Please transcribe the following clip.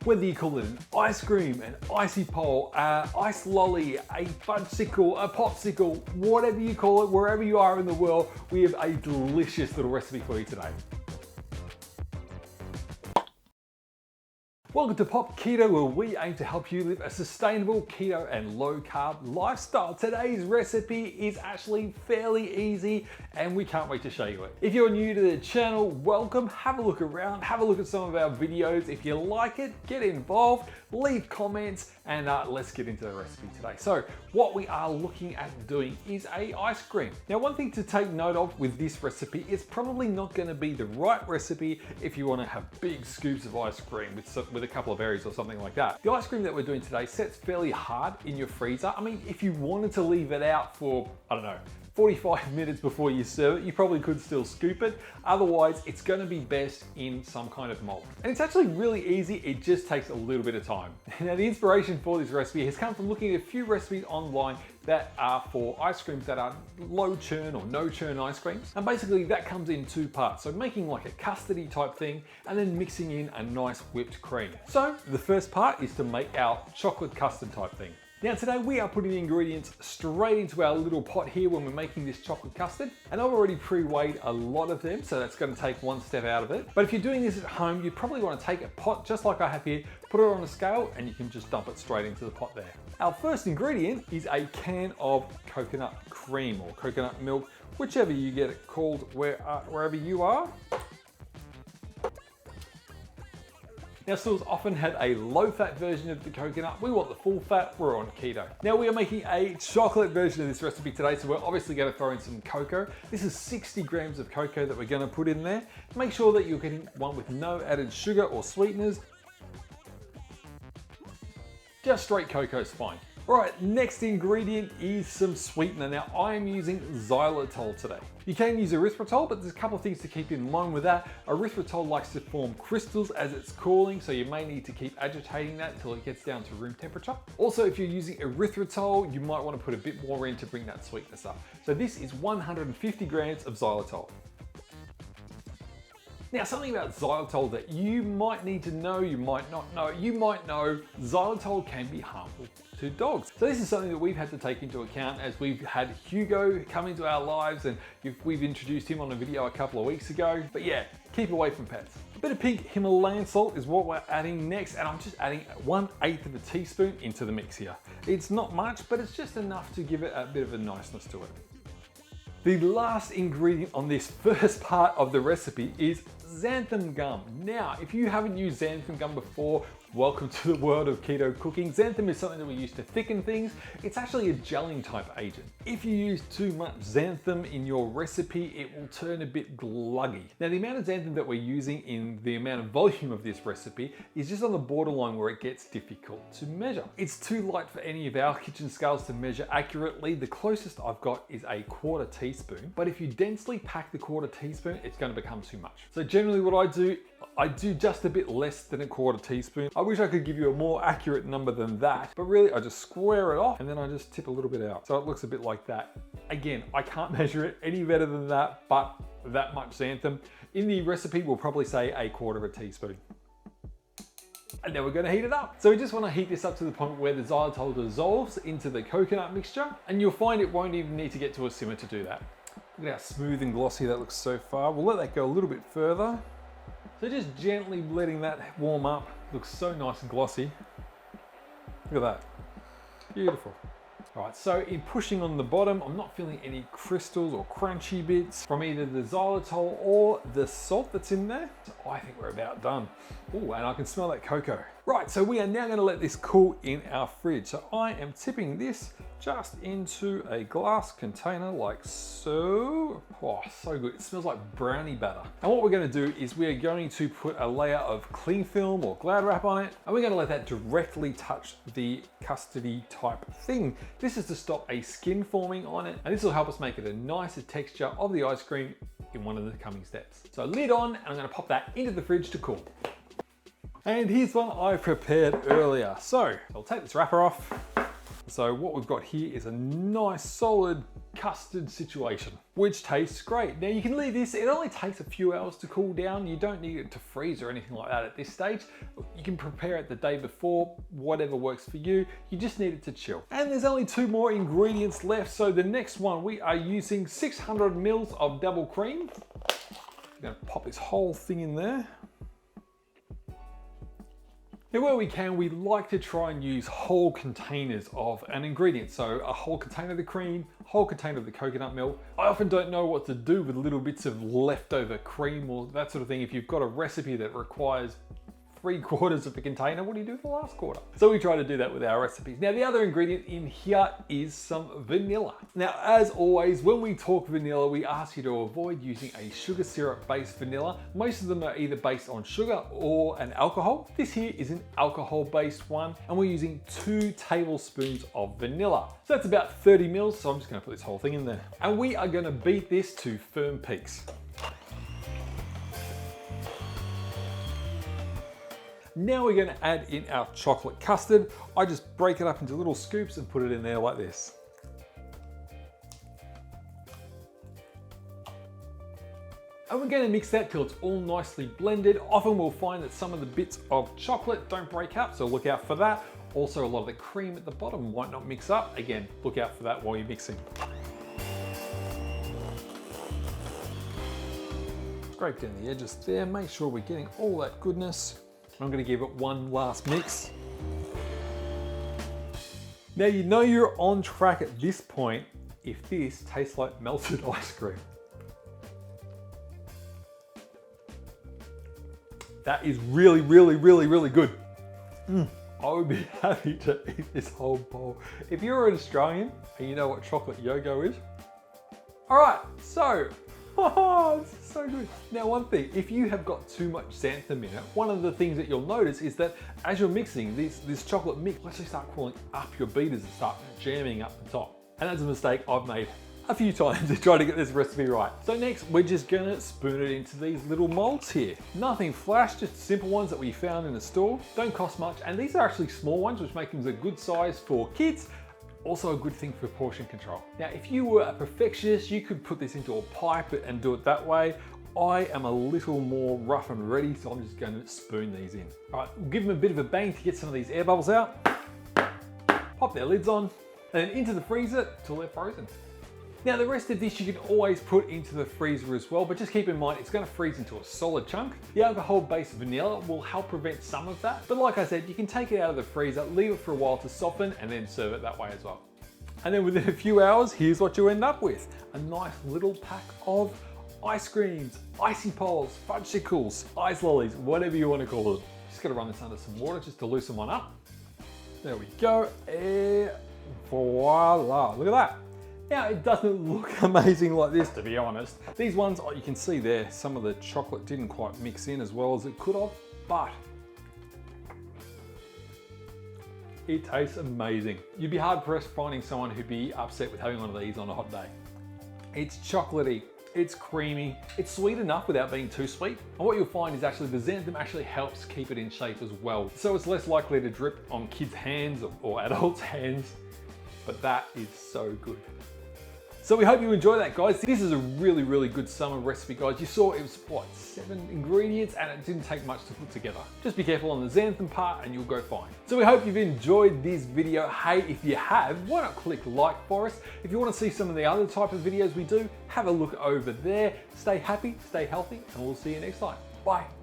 Whether you call it an ice cream, an icy pole, ice lolly, a fudgsicle, a popsicle, whatever you call it, wherever you are in the world, we have a delicious little recipe for you today. Welcome to Pop Keto, where we aim to help you live a sustainable keto and low carb lifestyle. Today's recipe is actually fairly easy and we can't wait to show you it. If you're new to the channel, welcome. Have a look around, have a look at some of our videos. If you like it, get involved, leave comments, and let's get into the recipe today. So what we are looking at doing is a ice cream. Now, one thing to take note of with this recipe, it's probably not gonna be the right recipe if you wanna have big scoops of ice cream with a couple of berries or something like that. The ice cream that we're doing today sets fairly hard in your freezer. I mean, if you wanted to leave it out for, I don't know, 45 minutes before you serve it, you probably could still scoop it. Otherwise, it's gonna be best in some kind of mold. And it's actually really easy, it just takes a little bit of time. Now, the inspiration for this recipe has come from looking at a few recipes online that are for ice creams that are low churn or no churn ice creams. And basically that comes in two parts. So making like a custardy type thing and then mixing in a nice whipped cream. So the first part is to make our chocolate custard type thing. Now today we are putting the ingredients straight into our little pot here when we're making this chocolate custard. And I've already pre-weighed a lot of them, so that's gonna take one step out of it. But if you're doing this at home, you probably wanna take a pot just like I have here, put it on a scale, and you can just dump it straight into the pot there. Our first ingredient is a can of coconut cream or coconut milk, whichever you get it called wherever you are. Now, stores often had a low-fat version of the coconut. We want the full fat, we're on keto. Now, we are making a chocolate version of this recipe today, so we're obviously gonna throw in some cocoa. This is 60 grams of cocoa that we're gonna put in there. Make sure that you're getting one with no added sugar or sweeteners. Just straight cocoa is fine. All right, next ingredient is some sweetener. Now, I am using xylitol today. You can use erythritol, but there's a couple of things to keep in mind with that. Erythritol likes to form crystals as it's cooling, so you may need to keep agitating that until it gets down to room temperature. Also, if you're using erythritol, you might want to put a bit more in to bring that sweetness up. So this is 150 grams of xylitol. Now, something about xylitol that you might need to know, you might not know. You might know xylitol can be harmful to dogs. So this is something that we've had to take into account as we've had Hugo come into our lives, and we've introduced him on a video a couple of weeks ago. But yeah, keep away from pets. A bit of pink Himalayan salt is what we're adding next, and I'm just adding 1/8 of a teaspoon into the mix here. It's not much, but it's just enough to give it a bit of a niceness to it. The last ingredient on this first part of the recipe is xanthan gum. Now, if you haven't used xanthan gum before, welcome to the world of keto cooking. Xanthan is something that we use to thicken things. It's actually a gelling type agent. If you use too much xanthan in your recipe, it will turn a bit gluggy. Now, the amount of xanthan that we're using in the amount of volume of this recipe is just on the borderline where it gets difficult to measure. It's too light for any of our kitchen scales to measure accurately. The closest I've got is a 1/4 teaspoon, but if you densely pack the 1/4 teaspoon, it's gonna become too much. So generally what I do just a bit less than a 1/4 teaspoon. I wish I could give you a more accurate number than that, but really I just square it off and then I just tip a little bit out. So it looks a bit like that. Again, I can't measure it any better than that, but that much xanthan. In the recipe, we'll probably say a 1/4 teaspoon. And then we're gonna heat it up. So we just wanna heat this up to the point where the xylitol dissolves into the coconut mixture, and you'll find it won't even need to get to a simmer to do that. Look at how smooth and glossy that looks so far. We'll let that go a little bit further. So just gently letting that warm up. Looks so nice and glossy. Look at that, beautiful. All right, so in pushing on the bottom, I'm not feeling any crystals or crunchy bits from either the xylitol or the salt that's in there. So I think we're about done. Oh, and I can smell that cocoa. Right, so we are now gonna let this cool in our fridge. So I am tipping this just into a glass container like so. Oh, so good. It smells like brownie batter. And what we're gonna do is we are going to put a layer of cling film or Glad wrap on it, and we're gonna let that directly touch the custardy type thing. This is to stop a skin forming on it, and this will help us make it a nicer texture of the ice cream in one of the coming steps. So lid on, and I'm gonna pop that into the fridge to cool. And here's one I prepared earlier. So I'll take this wrapper off. So what we've got here is a nice solid custard situation, which tastes great. Now you can leave this, it only takes a few hours to cool down. You don't need it to freeze or anything like that at this stage. You can prepare it the day before, whatever works for you. You just need it to chill. And there's only 2 more ingredients left. So the next one, we are using 600 mils of double cream. I'm gonna pop this whole thing in there. Now where we can, we like to try and use whole containers of an ingredient. So a whole container of the cream, whole container of the coconut milk. I often don't know what to do with little bits of leftover cream or that sort of thing. If you've got a recipe that requires 3/4 of a container, what do you do for the last quarter? So we try to do that with our recipes. Now the other ingredient in here is some vanilla. Now as always, when we talk vanilla, we ask you to avoid using a sugar syrup based vanilla. Most of them are either based on sugar or an alcohol. This here is an alcohol based one, and we're using 2 tablespoons of vanilla. So that's about 30 mils, so I'm just gonna put this whole thing in there. And we are gonna beat this to firm peaks. Now we're going to add in our chocolate custard. I just break it up into little scoops and put it in there like this. And we're going to mix that till it's all nicely blended. Often we'll find that some of the bits of chocolate don't break up, so look out for that. Also, a lot of the cream at the bottom might not mix up. Again, look out for that while you're mixing. Scrape down the edges there, make sure we're getting all that goodness. I'm gonna give it one last mix. Now you know you're on track at this point if this tastes like melted ice cream. That is really, really, really, really good. I would be happy to eat this whole bowl. If you're an Australian and you know what chocolate yo-go is. All right, so, this is so good. Now one thing, if you have got too much xanthan in it, one of the things that you'll notice is that as you're mixing, this chocolate mix will actually start crawling up your beaters and start jamming up the top. And that's a mistake I've made a few times to try to get this recipe right. So next, we're just gonna spoon it into these little molds here. Nothing flash, just simple ones that we found in the store. Don't cost much, and these are actually small ones, which make them a good size for kids. Also a good thing for portion control. Now, if you were a perfectionist, you could put this into a pipe and do it that way. I am a little more rough and ready, so I'm just gonna spoon these in. All right, we'll give them a bit of a bang to get some of these air bubbles out. Pop their lids on, and then into the freezer till they're frozen. Now the rest of this you can always put into the freezer as well, but just keep in mind it's going to freeze into a solid chunk. The alcohol-based vanilla will help prevent some of that, but like I said, you can take it out of the freezer, leave it for a while to soften, and then serve it that way as well. And then within a few hours, here's what you end up with. A nice little pack of ice creams, icy poles, fudgsicles, ice lollies, whatever you want to call them. Just got to run this under some water just to loosen one up. There we go, and voila, look at that. Now, it doesn't look amazing like this, to be honest. These ones, you can see there, some of the chocolate didn't quite mix in as well as it could have, but it tastes amazing. You'd be hard pressed finding someone who'd be upset with having one of these on a hot day. It's chocolatey, it's creamy, it's sweet enough without being too sweet. And what you'll find is actually the xanthan actually helps keep it in shape as well. So it's less likely to drip on kids' hands or adults' hands, but that is so good. So we hope you enjoy that, guys. This is a really, really good summer recipe, guys. You saw it was, what, 7 ingredients, and it didn't take much to put together. Just be careful on the xanthan part and you'll go fine. So we hope you've enjoyed this video. Hey, if you have, why not click like for us? If you want to see some of the other type of videos we do, have a look over there. Stay happy, stay healthy, and we'll see you next time. Bye.